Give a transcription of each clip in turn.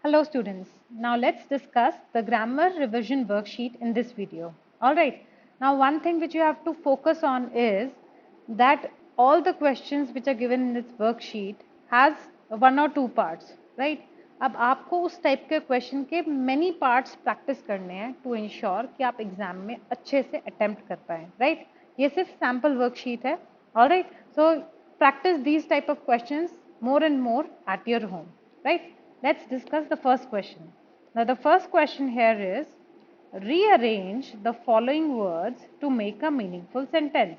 Hello students, now let's discuss the grammar revision worksheet in this video. Alright, now one thing which you have to focus on is that all the questions which are given in this worksheet has one or two parts, right? अब आपको उस type के question के many parts practice करने हैं to ensure कि आप exam में अच्छे से अटेम्प्ट कर पाएँ, right? ये सिर्फ सैम्पल वर्कशीट है, alright? So practice these type of questions more and more at your home, right? Let's discuss the first question. Now the first question here is rearrange the following words to make a meaningful sentence.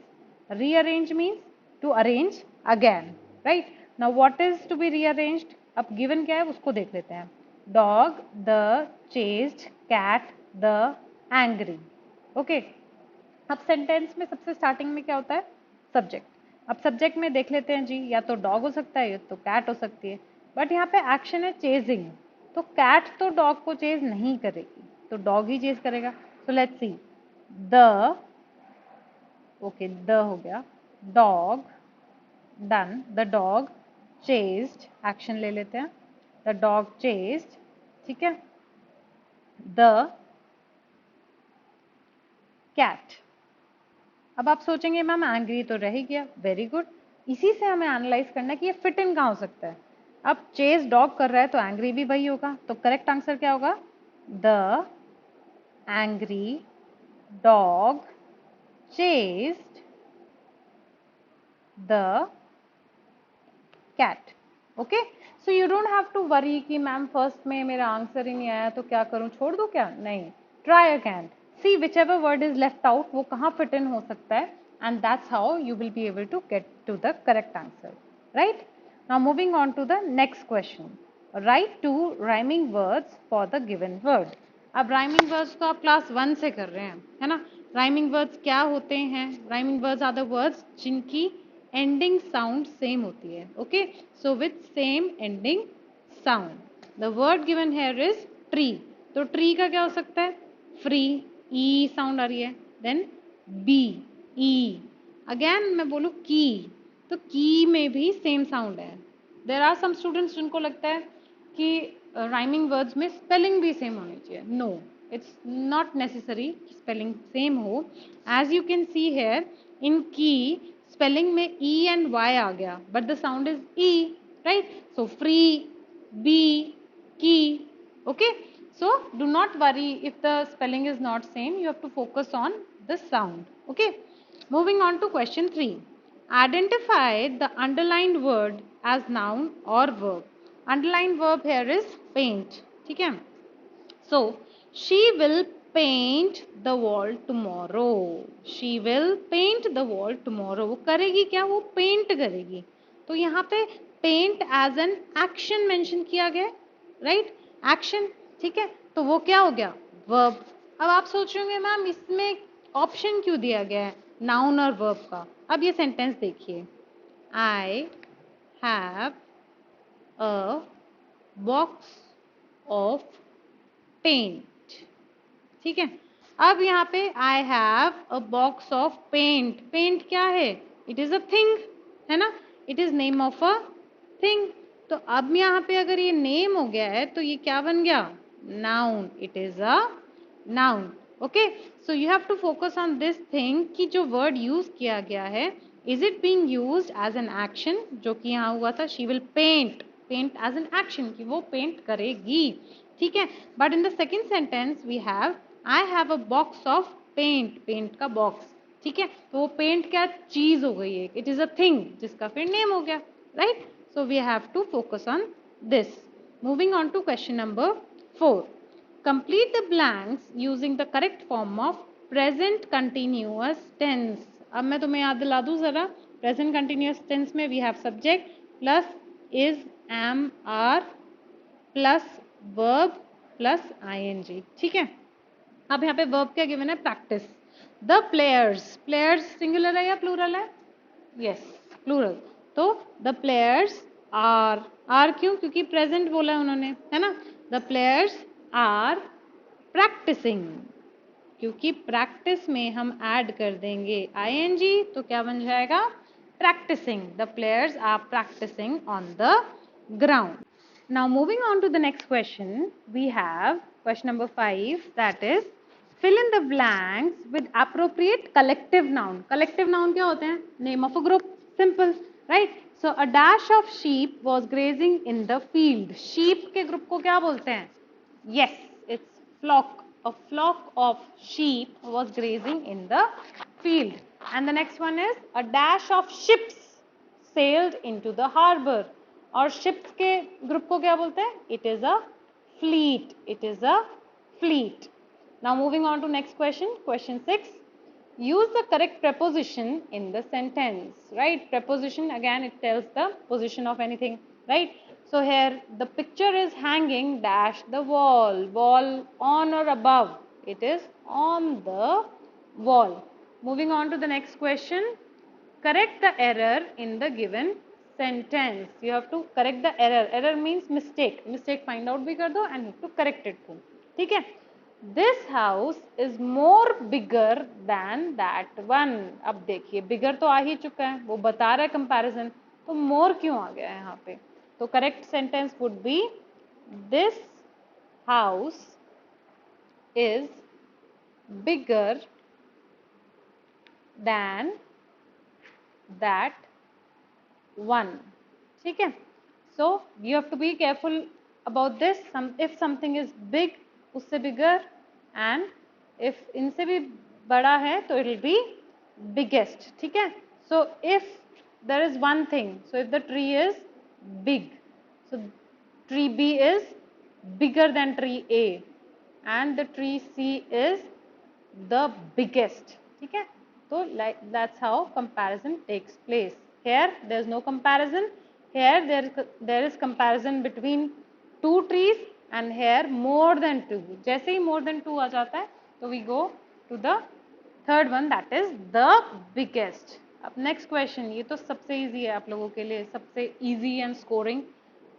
Rearrange means to arrange again, right? Now what is to be rearranged? अब given क्या है उसको देख लेते हैं. Dog, the, chased, cat, the, angry. Okay. अब sentence में सबसे स्टार्टिंग में क्या होता है? सब्जेक्ट. अब सब्जेक्ट में देख लेते हैं जी, या तो डॉग हो सकता है या तो कैट हो सकती है, बट यहाँ पे एक्शन है चेजिंग, तो कैट तो डॉग को चेज नहीं करेगी, तो डॉग ही चेज करेगा. So let's see. The, okay the हो गया, dog, done. The dog chased, action ले लेते हैं. द डॉग चेस्ड, ठीक है. The cat. अब आप सोचेंगे मैम एंग्री तो रह ही गया, वेरी गुड. इसी से हमें एनालाइज करना है कि ये फिट इन कहाँ हो सकता है. अब चेज डॉग कर रहा है तो एंग्री भी वही होगा, तो करेक्ट आंसर क्या होगा? The angry dog chased the cat. Okay, so you don't have to worry कि मैम फर्स्ट में मेरा आंसर ही नहीं आया तो क्या करूं, छोड़ दो क्या? नहीं, try again. See whichever word is left out वो कहाँ fit in हो सकता है, and that's how you will be able to get to the correct answer, right? Now moving on to the next question. Write two rhyming words for the given word. अब rhyming words तो आप class 1 से कर रहे हैं, है ना? Rhyming words क्या होते हैं? Rhyming words are the words जिनकी ending sound same होती है, okay? So with same ending sound. The word given here is tree. तो tree का क्या हो सकता है? Free. ई साउंड आ रही है. देन बी, ई. अगेन मैं बोलूँ की, तो की में भी सेम साउंड है. देर आर सम स्टूडेंट्स जिनको लगता है कि राइमिंग वर्ड्स में स्पेलिंग भी सेम होनी चाहिए. No, it's not necessary spelling same हो. As you can see here इन की स्पेलिंग में ई एंड वाई आ गया, but the sound is E, right? So free, bee, key. Okay, so do not worry if the spelling is not same. You have to focus on the sound. Okay, moving on to question 3. Identify the underlined word as noun or verb. Underlined verb here is paint. ठीक है? So she will paint the wall tomorrow. She will paint the wall tomorrow. वो करेगी क्या? वो paint करेगी. तो यहाँ पे paint as an action mention किया गया, right? एक्शन, ठीक है. तो वो क्या हो गया? वर्ब. अब आप सोच रहे होंगे मैम इसमें ऑप्शन क्यों दिया गया है नाउन और वर्ब का. अब ये सेंटेंस देखिए. I have a box of paint. ठीक है. अब यहाँ पे I have a box of paint. Paint क्या है? इट इज अ थिंग, है ना? It is name of a thing. तो अब यहाँ पे अगर ये नेम हो गया है तो ये क्या बन गया? Noun. It is a noun. Okay, so you have to focus on this thing कि जो वर्ड यूज किया गया है, is it being used as an action, जो कि यहाँ हुआ था she will paint. Paint as an action कि वो पेंट करेगी. ठीक है. But in the second sentence we have I have a box of paint. Paint का बॉक्स. ठीक है. तो वो पेंट क्या चीज हो गई है? इट इज अ थिंग जिसका फिर नेम हो गया, right? So we have to focus on this. Moving on to question number 4. Complete the blanks using the correct form of present continuous tense. अब मैं तुम्हें याद दिला दूं जरा. Present continuous tense में we have subject plus is, am, are plus verb plus ing. ठीक है. अब यहाँ पे verb क्या given है? practice. The players. Players singular है या plural है? Yes, plural. तो द प्लेयर्स आर क्यों? क्योंकि प्रेजेंट बोला है उन्होंने, है ना? The players are practicing. क्योंकि प्रैक्टिस में हम ऐड कर देंगे आईएनजी तो क्या बन जाएगा? Practicing. The players are practicing on the ground. Now moving on to the next question, we have question number 5, that is fill in the blanks with appropriate collective noun. Collective noun क्या होते हैं? Name of a group. Simple, right? So a dash of sheep was grazing in the field. Sheep के group को क्या बोलते हैं? Yes, it's flock. A flock of sheep was grazing in the field. And the next one is a dash of ships sailed into the harbor. और ships के group को क्या बोलते हैं? It is a fleet. It is a fleet. Now moving on to next question. Question 6. Use the correct preposition in the sentence. Right? Preposition, again, it tells the position of anything. Right? So here the picture is hanging dash the wall. Wall on or above. It is on the wall. Moving on to the next question. Correct the error in the given sentence. You have to correct the error. Error means mistake. Mistake find out भी कर दो and you have to correct it too. ठीक है? This house is more bigger than that one. अब देखिए bigger तो आ ही चुका है, वो बता रहा है comparison, तो more क्यों आ गया है यहाँ पे? तो correct sentence would be this house is bigger than that one. ठीक है? So you have to be careful about this. If something is big, उससे bigger, and if इनसे भी बड़ा है तो it will be biggest. ठीक है? So if there is one thing, so if the tree is big, so tree B is bigger than tree A, and the tree C is the biggest. ठीक है? So like that's how comparison takes place. Here there is no comparison. Here there is comparison between two trees, and here more than two. जैसे ही more than two आ जाता है तो we go to the third one, that is the biggest. अब next question, ये तो सबसे easy है आप लोगों के लिए, सबसे easy and scoring.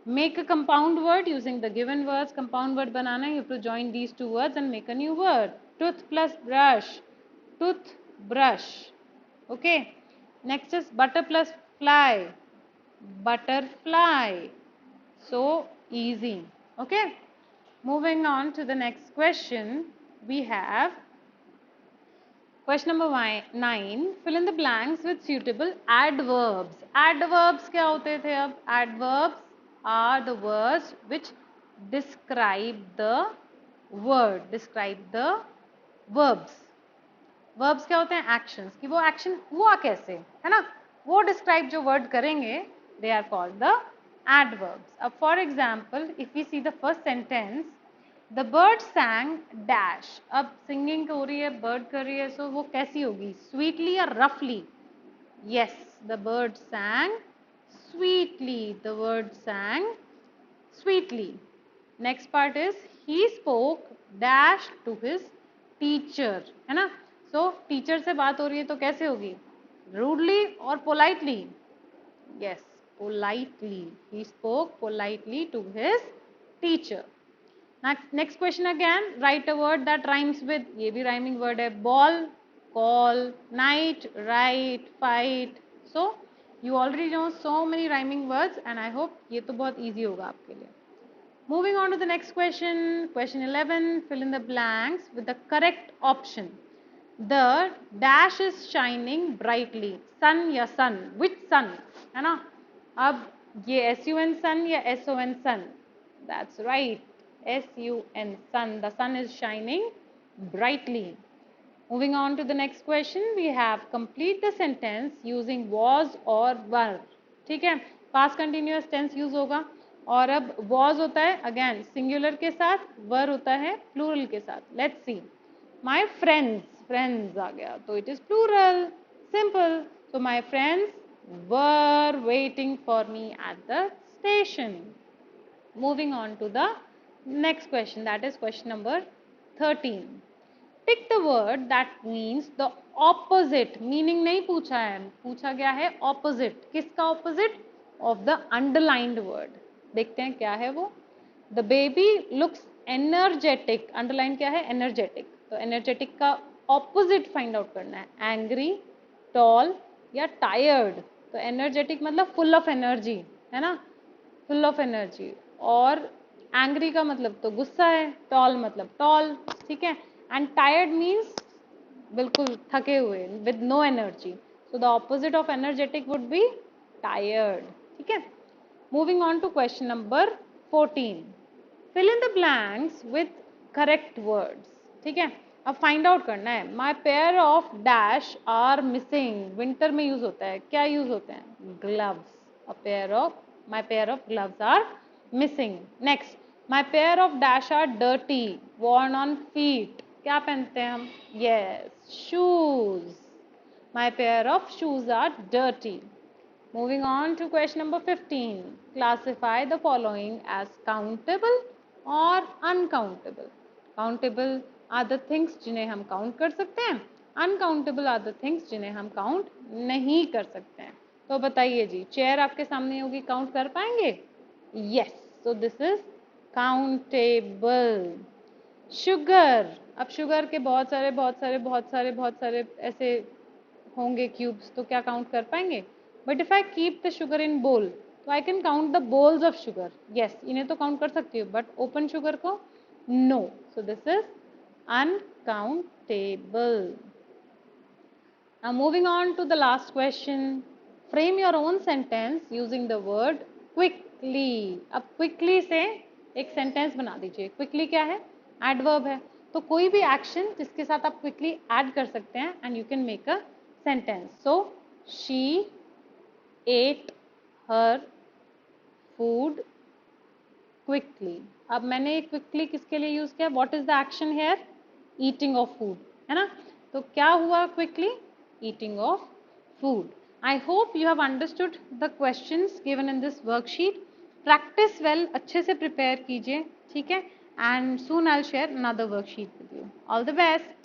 Make a compound word using the given words. Compound word बनाना है, you have to join these two words and make a new word. Tooth plus brush. Toothbrush. Okay. Next is butter plus fly. Butterfly. So easy. Okay. Moving on to the next question, we have question number 9. Fill in the blanks with suitable adverbs. Adverbs क्या होते थे अब? Adverbs are the words which describe the word, describe the verbs. Verbs क्या होते हैं? Actions. कि वो action हुआ कैसे, है ना? वो describe जो word करेंगे, they are called the adverbs. अब for example, if we see the first sentence, the bird sang dash. अब singing हो रही है, bird कर रही है, so वो कैसी होगी? Sweetly or roughly? Yes, the bird sang sweetly. The bird sang sweetly. Next part is he spoke dash to his teacher, है ना? So teacher से बात हो रही है तो कैसे होगी? Rudely or politely? Yes, politely. He spoke politely to his teacher. Next question again. Write a word that rhymes with, ये भी rhyming word है, ball, call, night, write, fight. So you already know so many rhyming words, and I hope ये तो बहुत easy होगा आपके लिए. Moving on to the next question. Question 11. Fill in the blanks with the correct option. The dash is shining brightly. Sun या sun? Which sun? है ना? अब ये SUN sun या SON sun? That's right. SUN sun. The sun is shining brightly. Moving on to the next question. We have complete the sentence using was or were. ठीक है? Past continuous tense use होगा. और अब was होता है again singular के साथ, वर होता है प्लूरल के साथ. Let's see. माय फ्रेंड्स आ गया तो it is plural. Simple. So my friends were waiting for me at the station. Moving on to the next question, that is question number 13. Tick the word that means the opposite. Meaning नहीं पूछा है, पूछा गया है opposite. किसका opposite? Of the underlined word. देखते हैं क्या है वो. The baby looks energetic. Underline क्या है? एनर्जेटिक. तो एनर्जेटिक का ऑपोजिट फाइंड आउट करना है. एंग्री, टॉल या टायर्ड. तो एनर्जेटिक मतलब फुल ऑफ एनर्जी, है ना? Full of energy. और एंग्री का मतलब तो गुस्सा है, टॉल मतलब टॉल, ठीक है। एंड टायर्ड मीन्स बिल्कुल थके हुए, with no energy. So the opposite of energetic would be tired, ठीक है। Moving on to question number 14, fill in the blanks with correct words, ठीक है। अब फाइंड आउट करना है, my pair of dash are missing, winter में use होता है, क्या यूज होते हैं, gloves. A pair of, my pair of gloves are missing. Next, my pair of dash are dirty, worn on feet, क्या पहनते हैं हम, yes, shoes. My pair of shoes are dirty. Moving on to question number 15. Classify the following as countable or uncountable. Countable are the things जिन्हें हम count कर सकते हैं, uncountable are the things जिन्हें हम count नहीं कर सकते हैं। तो बताइए जी, चेयर आपके सामने होगी, count कर पाएंगे? Yes, so this is countable. Sugar, अब शुगर के बहुत सारे बहुत सारे बहुत सारे बहुत सारे ऐसे होंगे क्यूब्स, तो क्या काउंट कर पाएंगे? But if I keep the sugar in bowl, तो I can count the bowls of sugar, yes, इन्हें तो काउंट कर सकती हूँ, बट ओपन शुगर को no. So this is uncountable. Now moving on to the last question, frame your own sentence using the word quickly. अब quickly से एक sentence बना दीजिए। quickly क्या है? adverb है, तो कोई भी action जिसके साथ आप quickly add कर सकते हैं and you can make a sentence. So she ate her food quickly. अब मैंने quickly किसके लिए यूज किया? What is the action here? Eating of food, है ना? तो क्या हुआ quickly? Eating of food. I hope you have understood the questions given in this worksheet. Practice well, अच्छे से prepare कीजिए, ठीक है? And soon I'll share another worksheet with you. All the best.